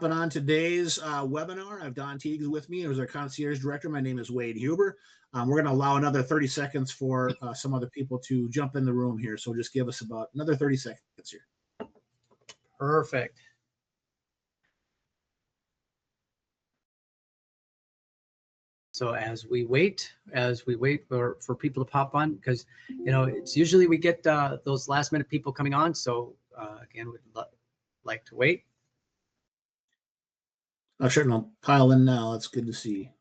On today's webinar, I have Don Teagues with me. As our concierge director, my name is Wade Huber. We're going to allow another 30 seconds for some other people to jump in the room here. So just give us about another 30 seconds here. Perfect. So as we wait for people to pop on, because it's usually we get those last minute people coming on. So again, we'd like to wait. I'm sure I'll pile in now. It's good to see.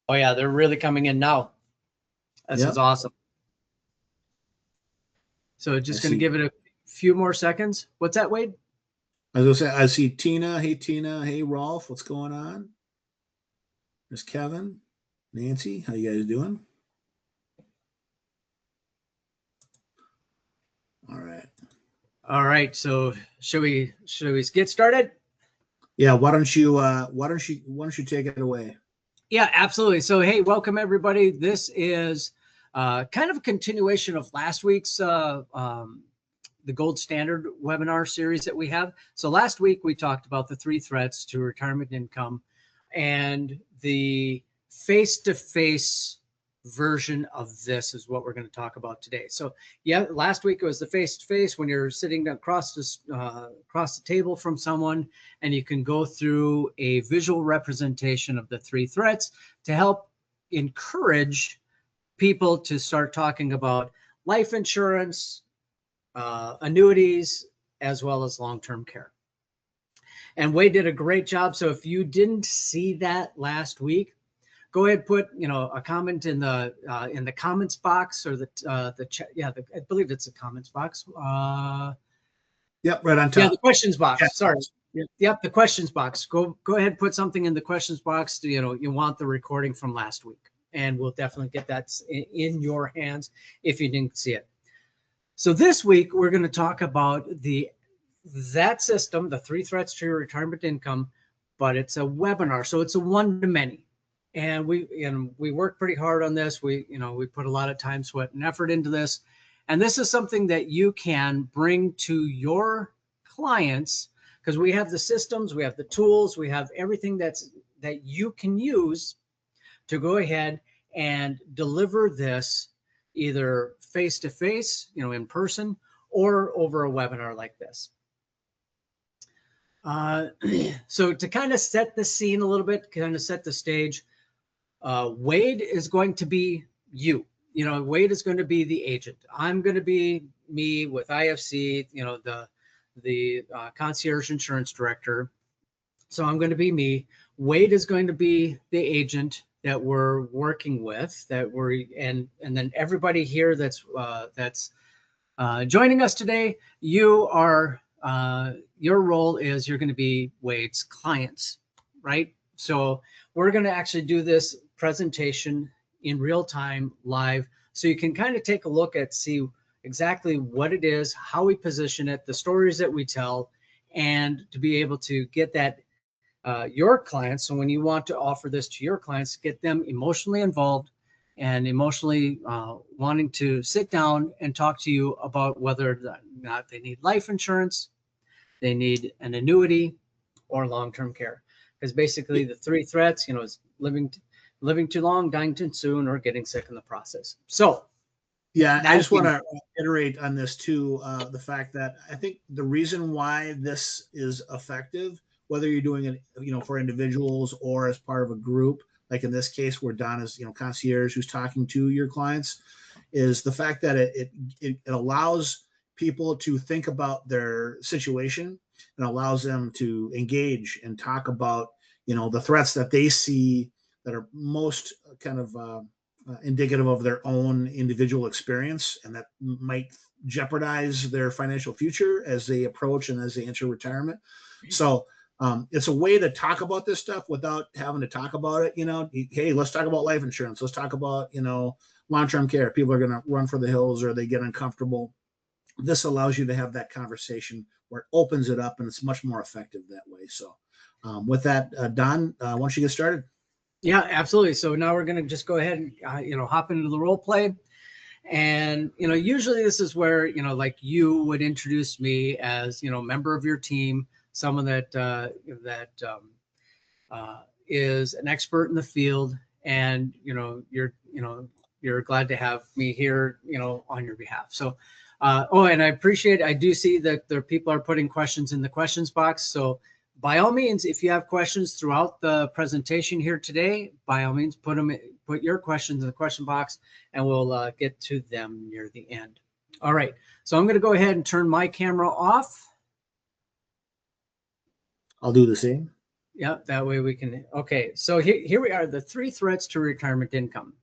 Oh yeah, they're really coming in now. This is awesome. So just going to give it a few more seconds. What's that, Wade? I was going to say, I see Tina. Hey, Tina. Hey, Rolf. What's going on? There's Kevin. Nancy. How you guys doing? All right. All right. So should we get started? Yeah. Why don't you take it away? Yeah, absolutely. So, hey, welcome everybody. This is kind of a continuation of last week's the Gold Standard webinar series that we have. So last week we talked about the 3 threats to retirement income and the face-to-face version of this is what we're going to talk about today. So yeah, last week it was the face-to-face when you're sitting across the table from someone and you can go through a visual representation of the 3 threats to help encourage people to start talking about life insurance, annuities, as well as long-term care. And Wade did a great job. So if you didn't see that last week, go ahead, put a comment in the comments box or the chat. Yeah, I believe it's a comments box. Yep, right on top. Yeah, the questions box. Yeah. Sorry. Yep, the questions box. Go ahead, put something in the questions box. You want the recording from last week, and we'll definitely get that in your hands if you didn't see it. So this week we're going to talk about that system, the 3 threats to your retirement income, but it's a webinar, so it's a one-to-many, and we work pretty hard on this. We put a lot of time, sweat, and effort into this, and this is something that you can bring to your clients because we have the systems, we have the tools, we have everything that you can use to go ahead and deliver this either face-to-face, in person, or over a webinar like this. So to kind of set the scene a little bit, kind of set the stage, Wade is going to be you. Wade is going to be the agent. I'm going to be me with IFC, the concierge insurance director. So I'm going to be me. Wade is going to be the agent that we're working with, and then everybody here that's joining us today, you are your role is you're going to be Wade's clients, right? So we're going to actually do this presentation in real time live, so you can kind of take a look at see exactly what it is, how we position it, the stories that we tell, and to be able to get that your clients. So when you want to offer this to your clients, get them emotionally involved and emotionally wanting to sit down and talk to you about whether or not they need life insurance, they need an annuity, or long-term care. Because basically the 3 threats, is living too long, dying too soon, or getting sick in the process. So yeah, I just want to iterate on this too, the fact that I think the reason why this is effective, whether you're doing it, for individuals or as part of a group, like in this case where Don is, concierge who's talking to your clients, is the fact that it allows people to think about their situation and allows them to engage and talk about, the threats that they see that are most kind of indicative of their own individual experience and that might jeopardize their financial future as they approach and as they enter retirement. So it's a way to talk about this stuff without having to talk about it. Hey, let's talk about life insurance. Let's talk about, long-term care. People are going to run for the hills or they get uncomfortable. This allows you to have that conversation where it opens it up and it's much more effective that way. So with that, Don, why don't you get started? Yeah, absolutely. So now we're going to just go ahead and, hop into the role play. And, usually this is where, like you would introduce me as, member of your team, someone that is an expert in the field, and, you're glad to have me here, on your behalf. So, and I do see that there people are putting questions in the questions box. So by all means, if you have questions throughout the presentation here today, by all means, put your questions in the question box, and we'll get to them near the end. All right, so I'm going to go ahead and turn my camera off. I'll do the same. Yeah, that way we can. Okay, so here we are, the 3 threats to retirement income.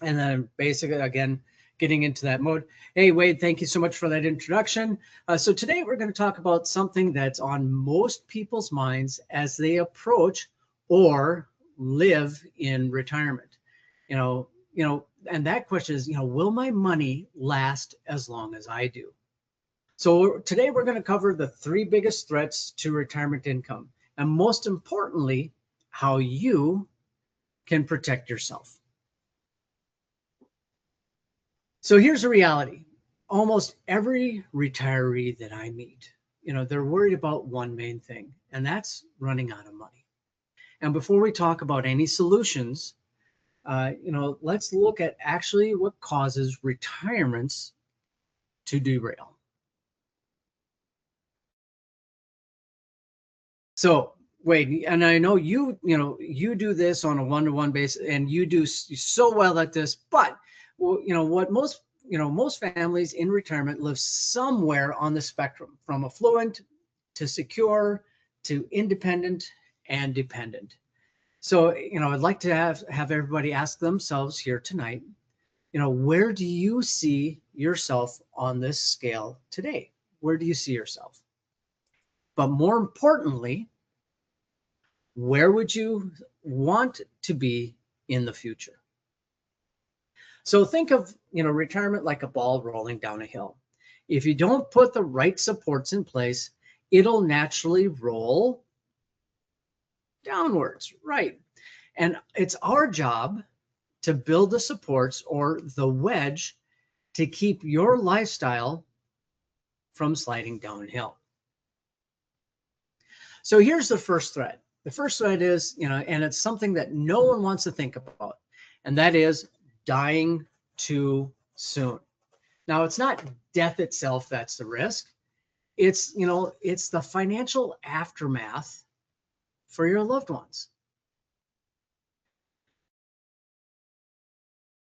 And then basically, again, getting into that mode. Hey, Wade, thank you so much for that introduction. So today we're going to talk about something that's on most people's minds as they approach or live in retirement. And that question is, will my money last as long as I do? So today we're going to cover the 3 biggest threats to retirement income, and most importantly, how you can protect yourself. So here's the reality. Almost every retiree that I meet, they're worried about one main thing, and that's running out of money. And before we talk about any solutions, let's look at actually what causes retirements to derail. So Wade, and I know you do this on a one-to-one basis, and you do so well at this, but what most families in retirement live somewhere on the spectrum, from affluent to secure to independent and dependent. So, I'd like to have everybody ask themselves here tonight, where do you see yourself on this scale today? Where do you see yourself? But more importantly, where would you want to be in the future? So think of, retirement like a ball rolling down a hill. If you don't put the right supports in place, it'll naturally roll downwards, right? And it's our job to build the supports or the wedge to keep your lifestyle from sliding downhill. So here's the first threat. The first threat is, and it's something that no one wants to think about, and that is dying too soon. Now, it's not death itself that's the risk. It's, it's the financial aftermath for your loved ones.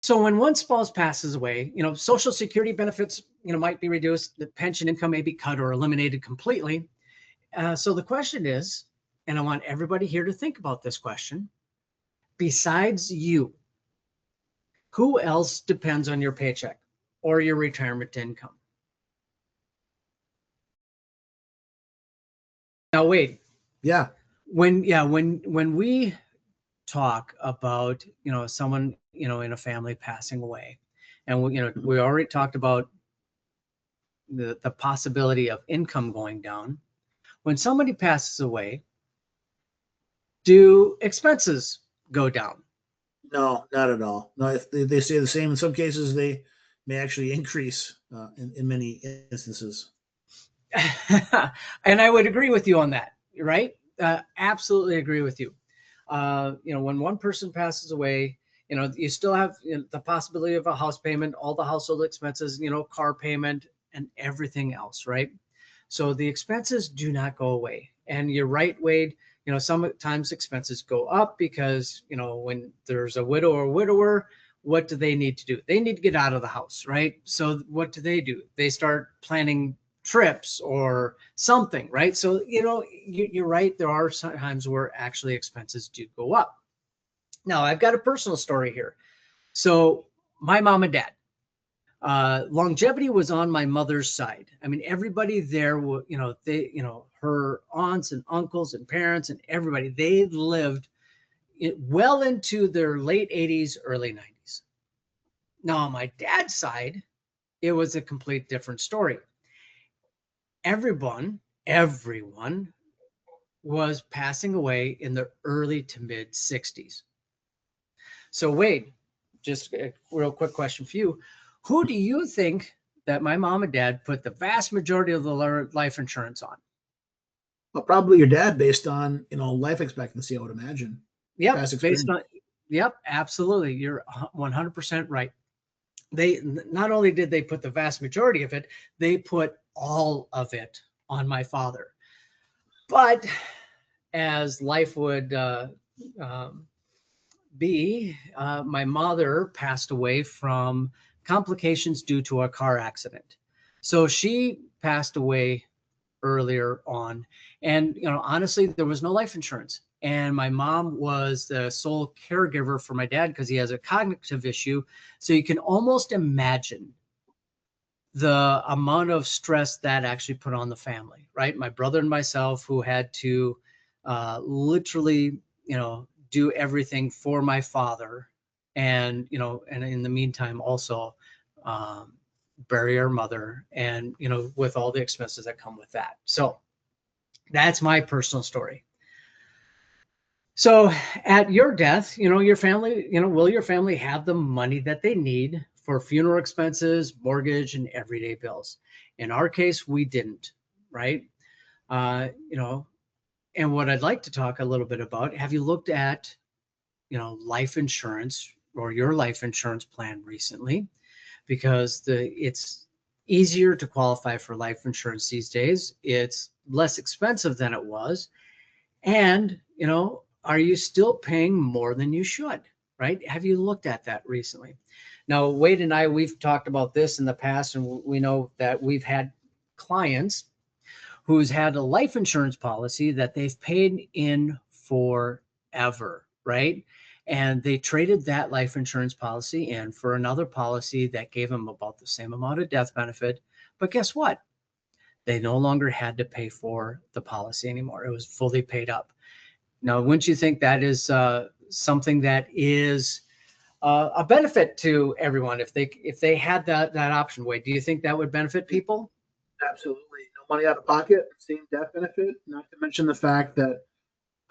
So when one spouse passes away, Social Security benefits, might be reduced, the pension income may be cut or eliminated completely. So the question is, and I want everybody here to think about this question, besides you, who else depends on your paycheck or your retirement income? Now, Wade. Yeah. When we talk about, someone, in a family passing away, and we already talked about the possibility of income going down. When somebody passes away, do expenses go down? No, not at all. No, if they stay the same. In some cases, they may actually increase in many instances. And I would agree with you on that, right? Absolutely agree with you. When one person passes away, you still have the possibility of a house payment, all the household expenses, car payment, and everything else, right? So the expenses do not go away. And you're right, Wade, sometimes expenses go up because, when there's a widow or widower, what do they need to do? They need to get out of the house, right? So what do? They start planning trips or something, right? So, you're right. There are times where actually expenses do go up. Now, I've got a personal story here. So my mom and dad, longevity was on my mother's side. I mean, everybody there, her aunts and uncles and parents and everybody, they lived well into their late 80s, early 90s. Now, on my dad's side, it was a complete different story. Everyone was passing away in the early to mid 60s. So Wade, just a real quick question for you. Who do you think that my mom and dad put the vast majority of the life insurance on? Well, probably your dad, based on life expectancy, I would imagine. Yep, Past based experience. on, yep, absolutely. You're 100% right. They not only did they put the vast majority of it, they put all of it on my father. But as life would um, be, my mother passed away from complications due to a car accident. So she passed away earlier on. And, honestly, there was no life insurance. And my mom was the sole caregiver for my dad because he has a cognitive issue. So you can almost imagine the amount of stress that actually put on the family, right? My brother and myself, who had to literally, do everything for my father. And, and in the meantime, also bury our mother and, with all the expenses that come with that. So, that's my personal story. So at your death, your family, will your family have the money that they need for funeral expenses, mortgage, and everyday bills? In our case, we didn't, right? And what I'd like to talk a little bit about, have you looked at, life insurance or your life insurance plan recently? Because it's easier to qualify for life insurance these days. It's less expensive than it was. And, are you still paying more than you should, right? Have you looked at that recently? Now, Wade and I, we've talked about this in the past, and we know that we've had clients who's had a life insurance policy that they've paid in forever, right? And they traded that life insurance policy in for another policy that gave them about the same amount of death benefit. But guess what? They no longer had to pay for the policy anymore. It was fully paid up. Now, wouldn't you think that is something that is a benefit to everyone if they had that option? Wade, do you think that would benefit people? Absolutely. No money out of pocket, same death benefit. Not to mention the fact that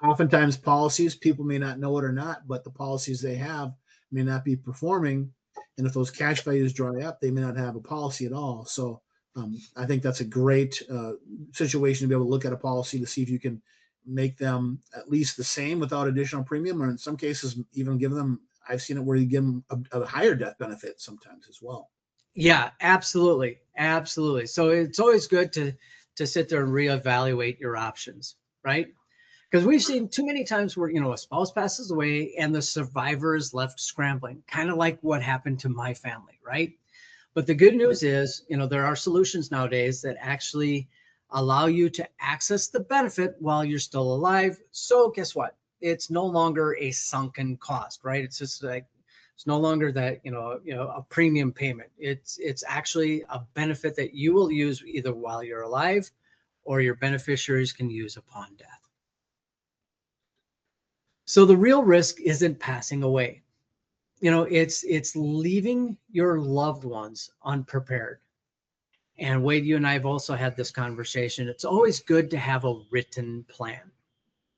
oftentimes policies, people may not know it or not, but the policies they have may not be performing. And if those cash values dry up, they may not have a policy at all. So I think that's a great situation to be able to look at a policy to see if you can make them at least the same without additional premium, or in some cases, even give them. I've seen it where you give them a higher death benefit sometimes as well. Yeah, absolutely. Absolutely. So it's always good to sit there and reevaluate your options, right? Because we've seen too many times where, a spouse passes away and the survivor is left scrambling, kind of like what happened to my family, right? But the good news is, there are solutions nowadays that actually allow you to access the benefit while you're still alive. So guess what? It's no longer a sunken cost, right? It's just like, it's no longer that, a premium payment. It's actually a benefit that you will use either while you're alive or your beneficiaries can use upon death. So the real risk isn't passing away. It's leaving your loved ones unprepared. And Wade, you and I have also had this conversation. It's always good to have a written plan,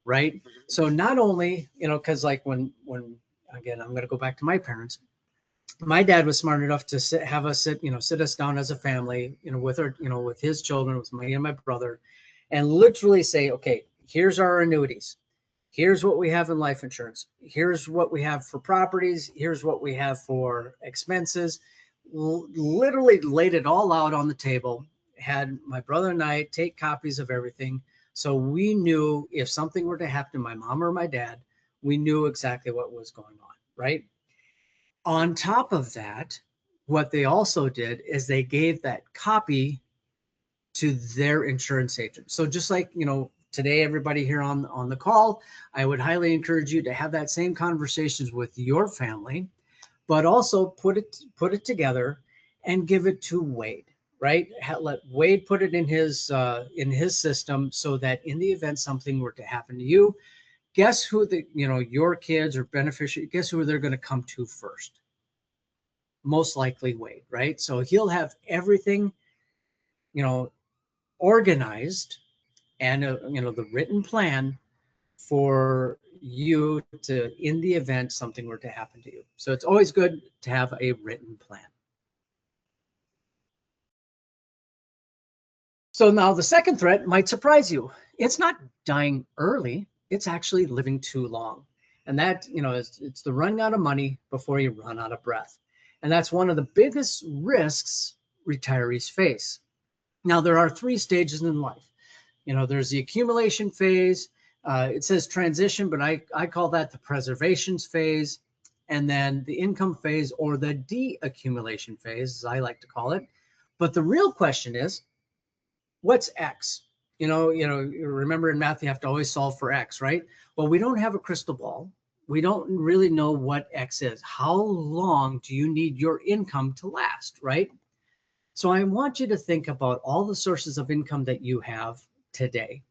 right? So not only, because like when again, I'm going to go back to my parents. My dad was smart enough to have us sit us down as a family, with our, with his children, with me and my brother, and literally say, okay, here's our annuities. Here's what we have in life insurance. Here's what we have for properties. Here's what we have for expenses. Literally laid it all out on the table, had my brother and I take copies of everything. So we knew if something were to happen to my mom or my dad, we knew exactly what was going on, right? On top of that, what they also did is they gave that copy to their insurance agent. So just like, today, everybody here on the call, I would highly encourage you to have that same conversations with your family, but also put it together and give it to Wade, right? Let Wade put it in his system so that in the event something were to happen to you, guess who your kids or beneficiary, guess who they're going to come to first? Most likely Wade, right? So he'll have everything, organized and the written plan for you to, in the event something were to happen to you. So it's always good to have a written plan. So now the second threat might surprise you. It's not dying early. It's actually living too long. And that, it's the running out of money before you run out of breath. And that's one of the biggest risks retirees face. Now, there are 3 stages in life. There's the accumulation phase. It says transition, but I call that the preservations phase. And then the income phase, or the deaccumulation phase, as I like to call it. But the real question is, what's X? You remember in math, you have to always solve for X, right? Well, we don't have a crystal ball. We don't really know what X is. How long do you need your income to last, right? So I want you to think about all the sources of income that you have today.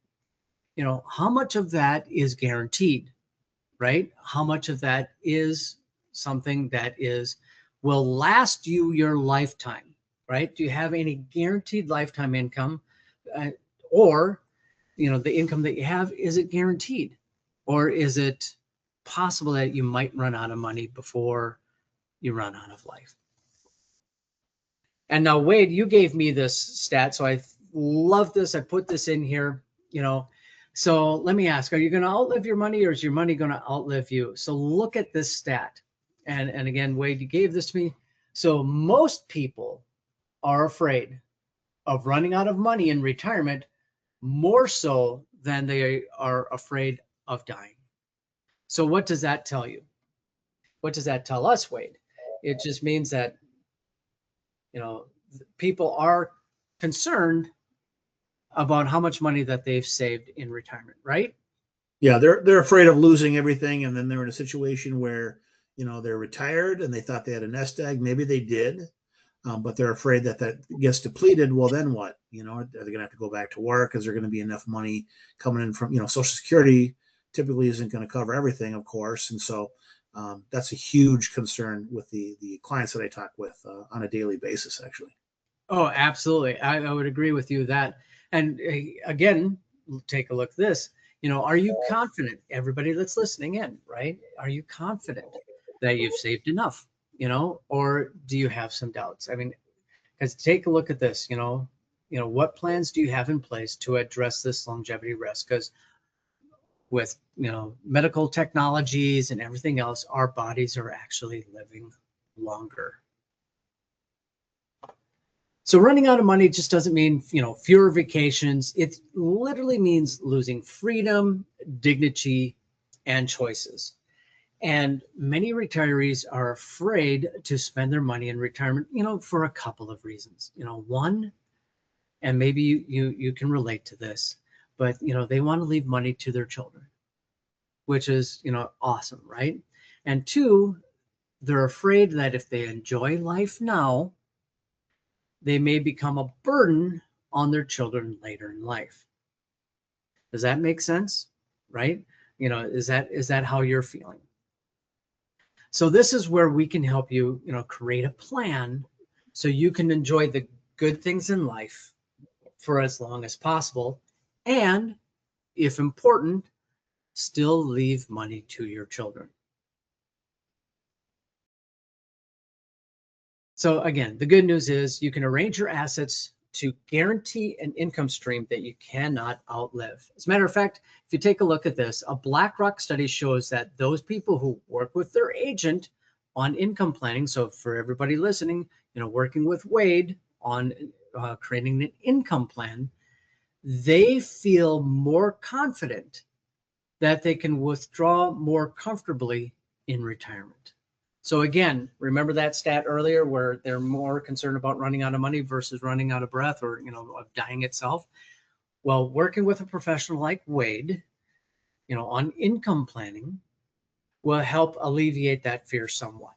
How much of that is guaranteed, right? How much of that is something that will last you your lifetime, right? Do you have any guaranteed lifetime income? Or, the income that you have, is it guaranteed? Or is it possible that you might run out of money before you run out of life? And now, Wade, you gave me this stat, so I love this. I put this in here, So let me ask, are you going to outlive your money, or is your money going to outlive you? So look at this stat. And again, Wade, you gave this to me. So most people are afraid of running out of money in retirement more so than they are afraid of dying. So what does that tell you? What does that tell us, Wade? It just means that, people are concerned about how much money that they've saved in retirement, right? Yeah, they're afraid of losing everything, and then they're in a situation where, they're retired and they thought they had a nest egg. Maybe they did, but they're afraid that gets depleted. Well, then what? Are they going to have to go back to work? Is there going to be enough money coming in from, Social Security typically isn't going to cover everything, of course. And so that's a huge concern with the clients that I talk with on a daily basis, actually. Oh, absolutely. I would agree with you that. And again, take a look at this. Are you confident, everybody that's listening in, right? Are you confident that you've saved enough, or do you have some doubts? I mean, because take a look at this, what plans do you have in place to address this longevity risk? Because with, medical technologies and everything else, our bodies are actually living longer. So running out of money just doesn't mean, fewer vacations. It literally means losing freedom, dignity, and choices. And many retirees are afraid to spend their money in retirement, for a couple of reasons. One, and maybe you can relate to this, but, they want to leave money to their children, which is, awesome, right? And 2, they're afraid that if they enjoy life now, they may become a burden on their children later in life. Does that make sense? Right? Is that how you're feeling? So this is where we can help you, create a plan so you can enjoy the good things in life for as long as possible. And if important, still leave money to your children. So again, the good news is you can arrange your assets to guarantee an income stream that you cannot outlive. As a matter of fact, if you take a look at this, a BlackRock study shows that those people who work with their agent on income planning, so for everybody listening, working with Wade on creating an income plan, they feel more confident that they can withdraw more comfortably in retirement. So again, remember that stat earlier where they're more concerned about running out of money versus running out of breath or, of dying itself? Well, working with a professional like Wade, on income planning will help alleviate that fear somewhat.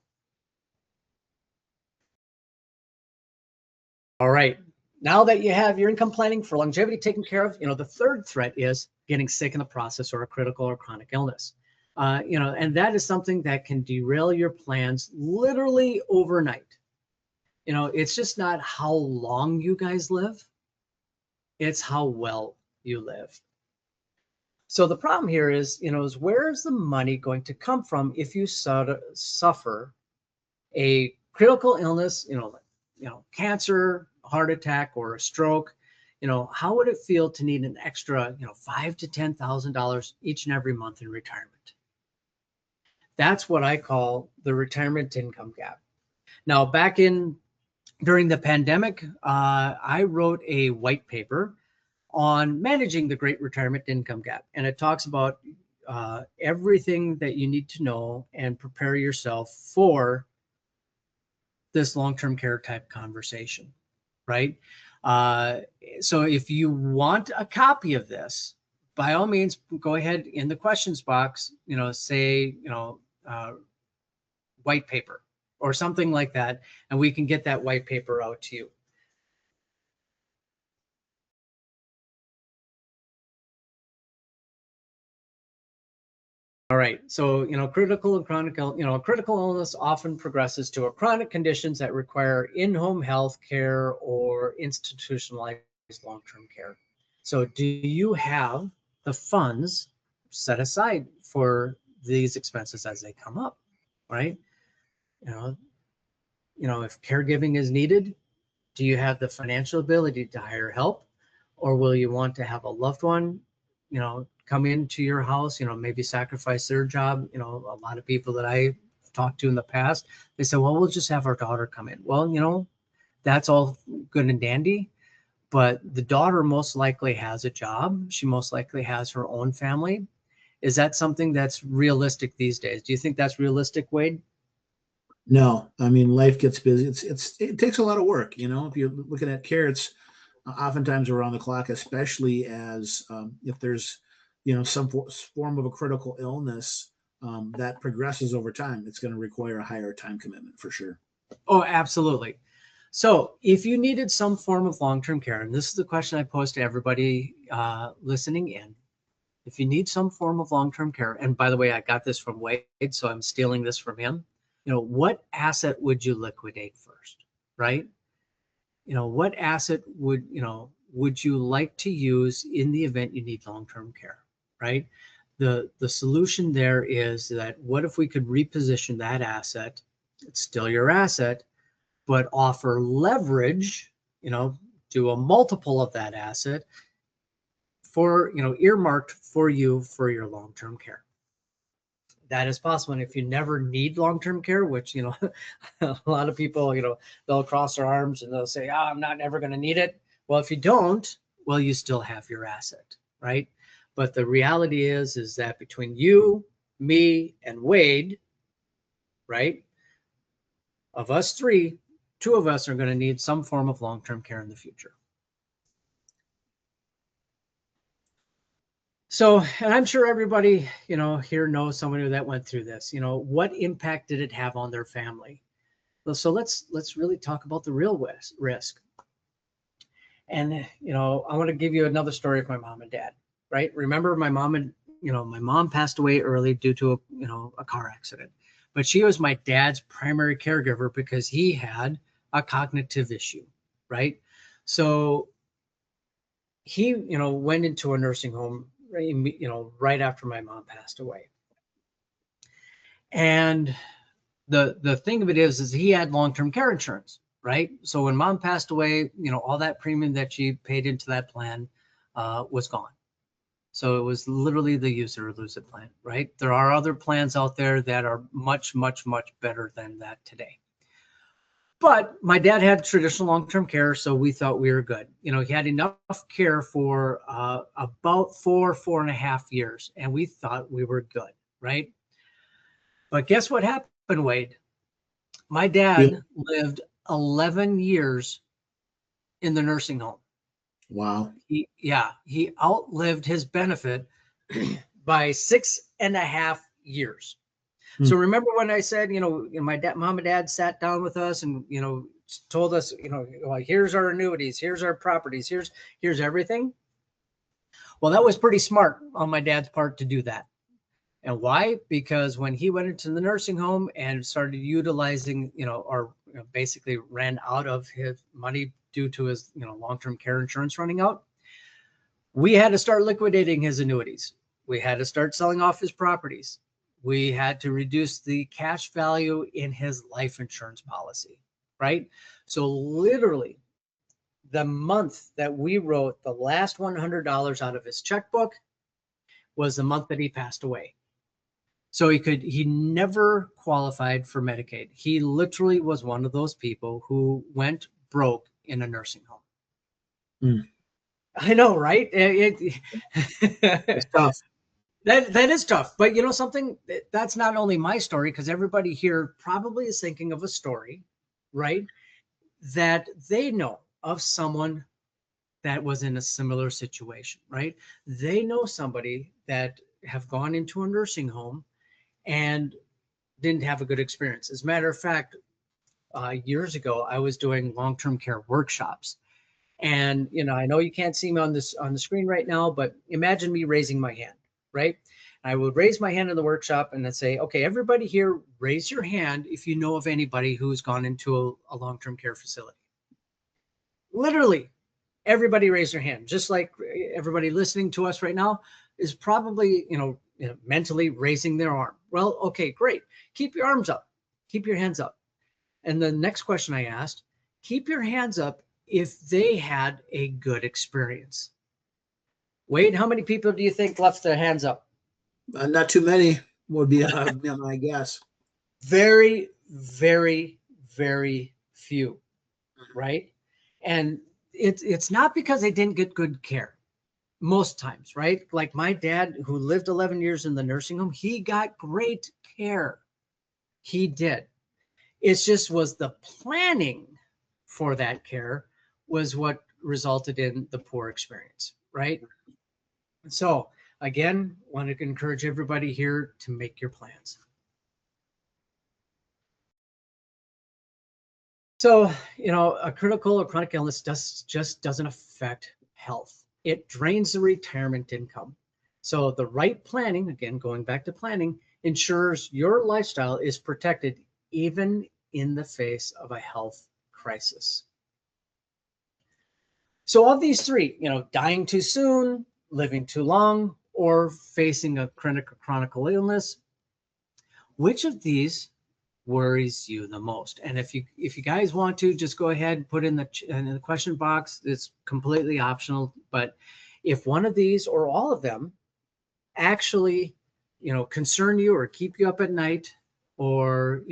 All right. Now that you have your income planning for longevity taken care of, the third threat is getting sick in the process or a critical or chronic illness. And that is something that can derail your plans literally overnight. It's just not how long you guys live, it's how well you live. So the problem here is, is where's the money going to come from if you suffer a critical illness, cancer, heart attack, or a stroke? how would it feel to need an extra, $5,000 to $10,000 each and every month in retirement? That's what I call the retirement income gap. Now, during the pandemic, I wrote a white paper on managing the great retirement income gap. And it talks about everything that you need to know and prepare yourself for this long-term care type conversation, right? So if you want a copy of this, by all means, go ahead in the questions box, say, white paper or something like that, and we can get that white paper out to you. All right. So, critical and chronic, critical illness often progresses to a chronic conditions that require in-home health care or institutionalized long-term care. So do you have the funds set aside for these expenses as they come up, right? If caregiving is needed, do you have the financial ability to hire help, or will you want to have a loved one, come into your house, maybe sacrifice their job? A lot of people that I talked to in the past, they said, well, we'll just have our daughter come in. Well, that's all good and dandy, but the daughter most likely has a job. She most likely has her own family. Is that something that's realistic these days? Do you think that's realistic, Wade? No, I mean, life gets busy. It takes a lot of work. If you're looking at care, it's oftentimes around the clock, especially as if there's, some form of a critical illness that progresses over time. It's going to require a higher time commitment for sure. Oh, absolutely. So if you needed some form of long-term care, and this is the question I pose to everybody listening in, if you need some form of long-term care, and by the way, I got this from Wade, so I'm stealing this from him. What asset would you liquidate first, right? What asset would you like to use in the event you need long-term care, right? The solution there is that what if we could reposition that asset? It's still your asset, but offer leverage, do a multiple of that asset for, earmarked for you for your long-term care. That is possible. And if you never need long-term care, which, a lot of people, they'll cross their arms and they'll say, I'm not ever going to need it. Well, if you don't, well, you still have your asset, right? But the reality is that between you, me, and Wade, right, of us three, two of us are going to need some form of long-term care in the future. So, and I'm sure everybody, here knows someone that went through this. What impact did it have on their family? So let's really talk about the real risk. And, I want to give you another story of my mom and dad, right? Remember my mom passed away early due to a car accident, but she was my dad's primary caregiver because he had a cognitive issue, right? So he, went into a nursing home, right after my mom passed away. And the thing of it is he had long-term care insurance, right? So when mom passed away, all that premium that she paid into that plan was gone. So it was literally the use it or lose it plan, right? There are other plans out there that are much, much, much better than that today. But my dad had traditional long-term care, so we thought we were good. He had enough care for about 4.5 years, and we thought we were good, right? But guess what happened, Wade? My dad lived 11 years in the nursing home. Wow. He outlived his benefit by 6.5 years. So remember when I said, my mom and dad sat down with us and, told us, like, here's our annuities, here's our properties, here's everything. Well, that was pretty smart on my dad's part to do that. And why? Because when he went into the nursing home and started utilizing, basically ran out of his money due to his, long-term care insurance running out, we had to start liquidating his annuities. We had to start selling off his properties. We had to reduce the cash value in his life insurance policy, right? So literally, the month that we wrote the last $100 out of his checkbook was the month that he passed away. So he never qualified for Medicaid. He literally was one of those people who went broke in a nursing home. I know, right? It's tough. That is tough. But you know something? That's not only my story, because everybody here probably is thinking of a story, right? That they know of someone that was in a similar situation, right? They know somebody that have gone into a nursing home and didn't have a good experience. As a matter of fact, years ago, I was doing long-term care workshops. And, you know, I know you can't see me on the screen right now, but imagine me raising my hand, right? I would raise my hand in the workshop and I'd say, okay, everybody here, raise your hand if you know of anybody who's gone into a long-term care facility. Literally, everybody raise their hand, just like everybody listening to us right now is probably, mentally raising their arm. Well, okay, great. Keep your arms up. Keep your hands up. And the next question I asked, keep your hands up if they had a good experience. Wade, how many people do you think left their hands up? Not too many would be my guess. Very, very, very few, right? And it's not because they didn't get good care. Most times, right? Like my dad, who lived 11 years in the nursing home, he got great care. He did. It just was the planning for that care was what resulted in the poor experience, right? So again, want to encourage everybody here to make your plans. So, a critical or chronic illness just doesn't affect health. It drains the retirement income. So the right planning, again, going back to planning, ensures your lifestyle is protected even in the face of a health crisis. So of these three, dying too soon, living too long, or facing a chronic illness, which of these worries you the most? And if you guys want to, just go ahead and put in the question box. It's completely optional. But if one of these or all of them actually, concern you or keep you up at night, or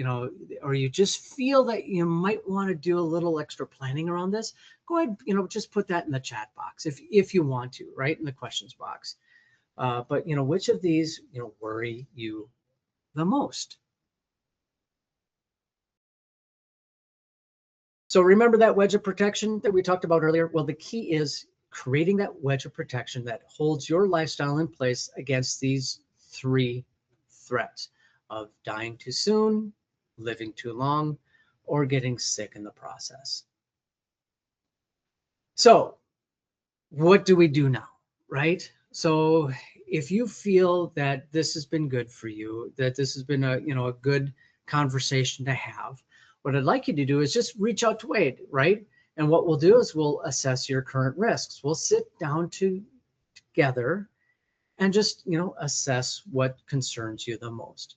or you just feel that you might want to do a little extra planning around this, go ahead, just put that in the chat box if you want to, right, in the questions box. But which of these worry you the most? So remember that wedge of protection that we talked about earlier? Well, the key is creating that wedge of protection that holds your lifestyle in place against these three threats of dying too soon, living too long, or getting sick in the process. So what do we do now, right? So if you feel that this has been good for you, that this has been a good conversation to have, what I'd like you to do is just reach out to Wade, right? And what we'll do is we'll assess your current risks. We'll sit down together and just, assess what concerns you the most.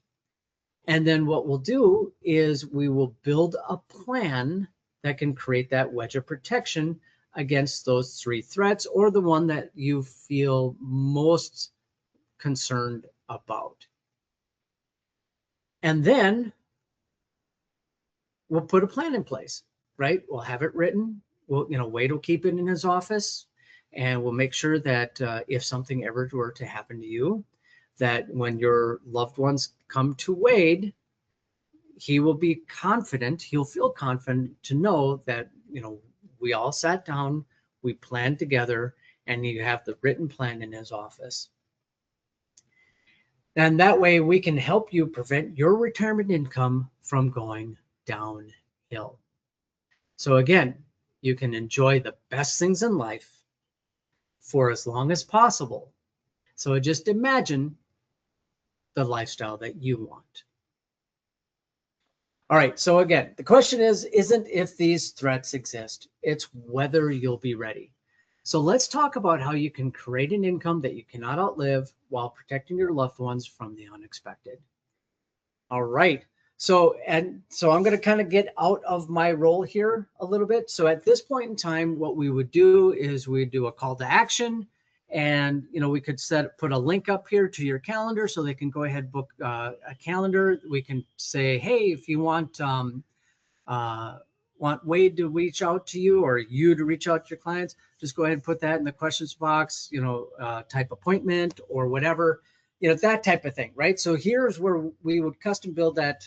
And then what we'll do is we will build a plan that can create that wedge of protection against those three threats, or the one that you feel most concerned about. And then we'll put a plan in place, right? We'll have it written. We'll, Wade will keep it in his office, and we'll make sure that if something ever were to happen to you, that when your loved ones come to Wade, he will be confident, he'll feel confident to know that, we all sat down, we planned together, and you have the written plan in his office. And that way we can help you prevent your retirement income from going downhill. So again, you can enjoy the best things in life for as long as possible. So just imagine the lifestyle that you want. All right, so again, the question isn't if these threats exist, it's whether you'll be ready. So let's talk about how you can create an income that you cannot outlive while protecting your loved ones from the unexpected. All right, So I'm going to kind of get out of my role here a little bit. So at this point in time, what we would do is we'd do a call to action, and we could put a link up here to your calendar so they can go ahead book a calendar. We can say, hey, if you want Wade to reach out to you or you to reach out to your clients, just go ahead and put that in the questions box, type appointment or whatever, that type of thing, right? So here's where we would custom build that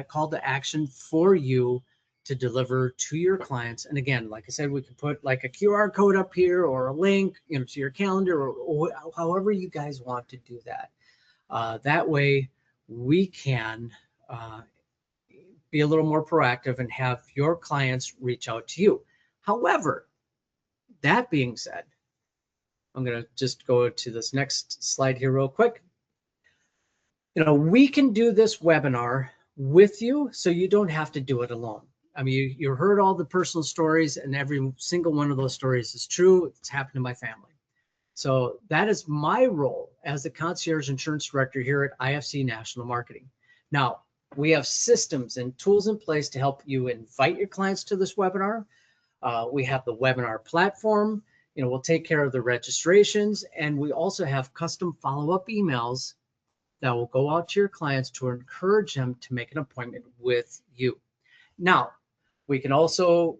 call to action for you to deliver to your clients. And again, like I said, we could put like a QR code up here or a link, to your calendar or however you guys want to do that. That way we can be a little more proactive and have your clients reach out to you. However, that being said, I'm going to just go to this next slide here real quick. We can do this webinar with you, so you don't have to do it alone. I mean, you heard all the personal stories, and every single one of those stories is true. It's happened to my family. So that is my role as the concierge insurance director here at IFC National Marketing. Now, we have systems and tools in place to help you invite your clients to this webinar. We have the webinar platform. We'll take care of the registrations, and we also have custom follow-up emails that will go out to your clients to encourage them to make an appointment with you. Now, we can also,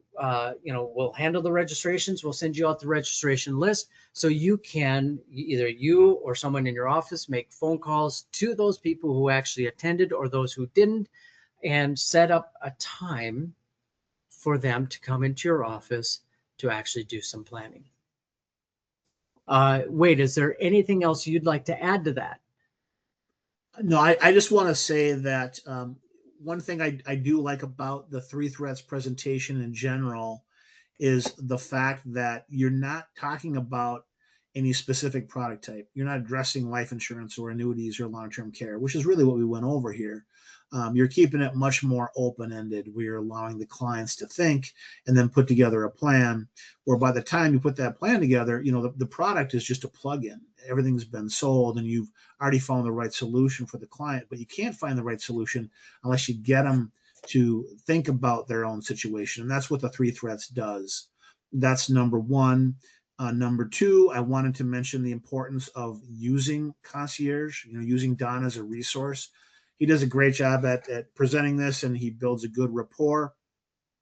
we'll handle the registrations. We'll send you out the registration list so you can, either you or someone in your office, make phone calls to those people who actually attended or those who didn't, and set up a time for them to come into your office to actually do some planning. Wade, is there anything else you'd like to add to that? No, I just want to say that one thing I do like about the 3 threats presentation in general is the fact that you're not talking about any specific product type. You're not addressing life insurance or annuities or long-term care, which is really what we went over here. You're keeping it much more open-ended. We're allowing the clients to think and then put together a plan, where by the time you put that plan together, the product is just a plug-in. Everything's been sold and you've already found the right solution for the client, but you can't find the right solution unless you get them to think about their own situation. And that's what the 3 threats does. That's number one. Number two, I wanted to mention the importance of using concierge, using Don as a resource. He does a great job at presenting this, and he builds a good rapport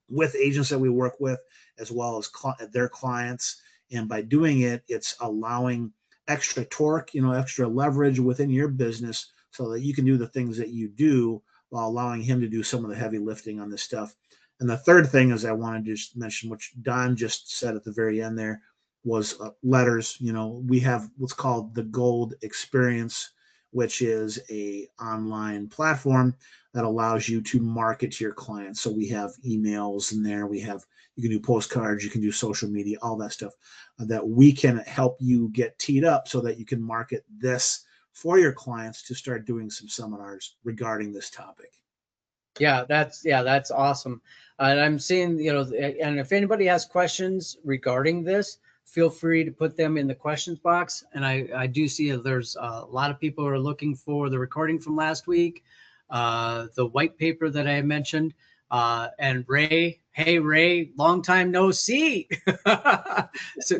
with agents that we work with, as well as their clients. And by doing it, it's allowing extra torque, extra leverage within your business so that you can do the things that you do while allowing him to do some of the heavy lifting on this stuff. And the third thing is I wanted to just mention, which Don just said at the very end there, was letters. We have what's called the Gold Experience, which is a online platform that allows you to market to your clients. So we have emails in there. You can do postcards, you can do social media, all that stuff that we can help you get teed up so that you can market this for your clients to start doing some seminars regarding this topic. Yeah, that's awesome. And I'm seeing, and if anybody has questions regarding this, feel free to put them in the questions box. And I do see that there's a lot of people who are looking for the recording from last week, the white paper that I mentioned, and Ray. Hey, Ray, long time no see. So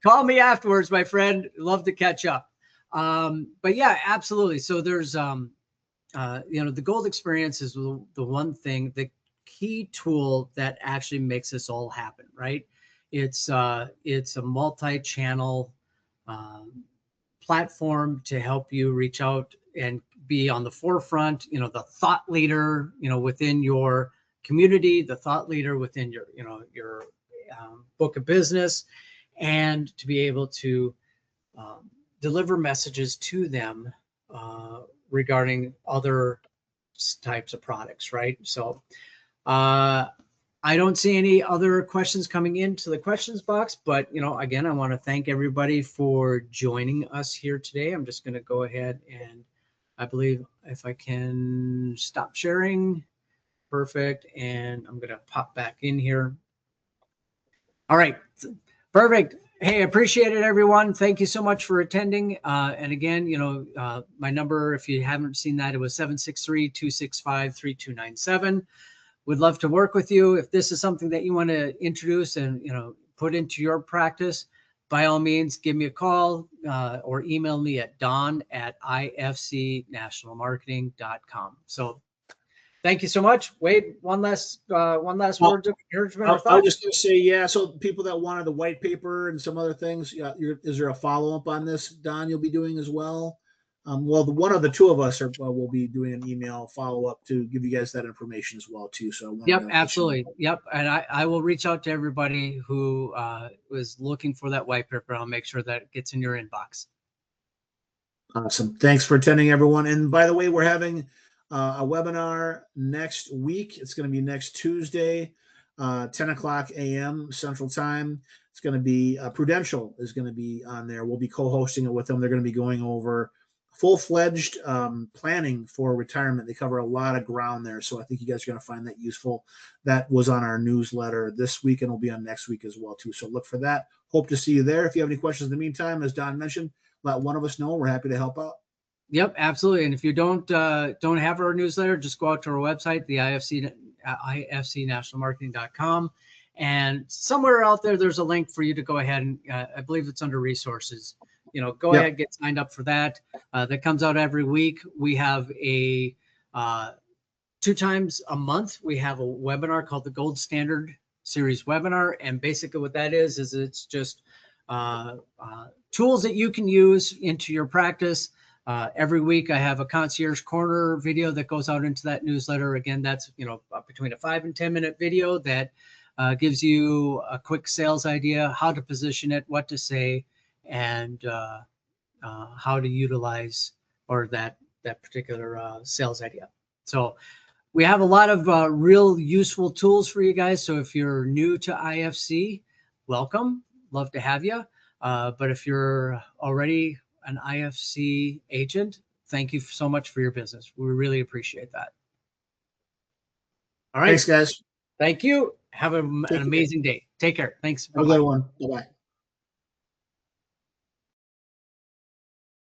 call me afterwards, my friend. Love to catch up. But yeah, absolutely. So there's, the Gold Experience is the one thing, the key tool that actually makes this all happen, right? It's a multi-channel platform to help you reach out and be on the forefront, the thought leader, within your community, the thought leader within your book of business, and to be able to deliver messages to them regarding other types of products, right? So I don't see any other questions coming into the questions box, but again, I want to thank everybody for joining us here today. I'm just going to go ahead and I believe if I can stop sharing, perfect. And I'm going to pop back in here. All right, perfect. Hey, appreciate it, everyone. Thank you so much for attending. And again, my number, if you haven't seen that, it was 763-265-3297. Would love to work with you. If this is something that you want to introduce and, put into your practice, by all means, give me a call or email me at don@ifcnationalmarketing.com. So thank you so much. Wade, one last word of encouragement or I thought? was just going to say, yeah. So people that wanted the white paper and some other things, is there a follow up on this, Don? You'll be doing as well. One of the two of us will be doing an email follow up to give you guys that information as well too. So Yep, absolutely. Yep, and I will reach out to everybody who was looking for that white paper. I'll make sure that it gets in your inbox. Awesome. Thanks for attending, everyone. And by the way, we're having a webinar next week. It's going to be next Tuesday, 10 o'clock a.m. Central Time. It's going to be Prudential is going to be on there. We'll be co-hosting it with them. They're going to be going over full-fledged planning for retirement. They cover a lot of ground there. So I think you guys are going to find that useful. That was on our newsletter this week and will be on next week as well, too. So look for that. Hope to see you there. If you have any questions in the meantime, as Don mentioned, let one of us know. We're happy to help out. Yep, absolutely. And if you don't have our newsletter, just go out to our website, the ifcnationalmarketing.com. And somewhere out there's a link for you to go ahead and I believe it's under resources. Go ahead, get signed up for that. That comes out every week. We have a 2 times a month. We have a webinar called the Gold Standard Series webinar. And basically what that is it's just tools that you can use into your practice. Every week I have a Concierge Corner video that goes out into that newsletter. Again, that's, between a 5 and 10 minute video that gives you a quick sales idea, how to position it, what to say, and how to utilize or that particular sales idea. So we have a lot of real useful tools for you guys. So if you're new to IFC, welcome. Love to have you. But if you're already an IFC agent, thank you so much for your business. We really appreciate that. All right. Thanks, guys. Thank you. Have an amazing day. Take care. Thanks. Have a good one. Bye-bye.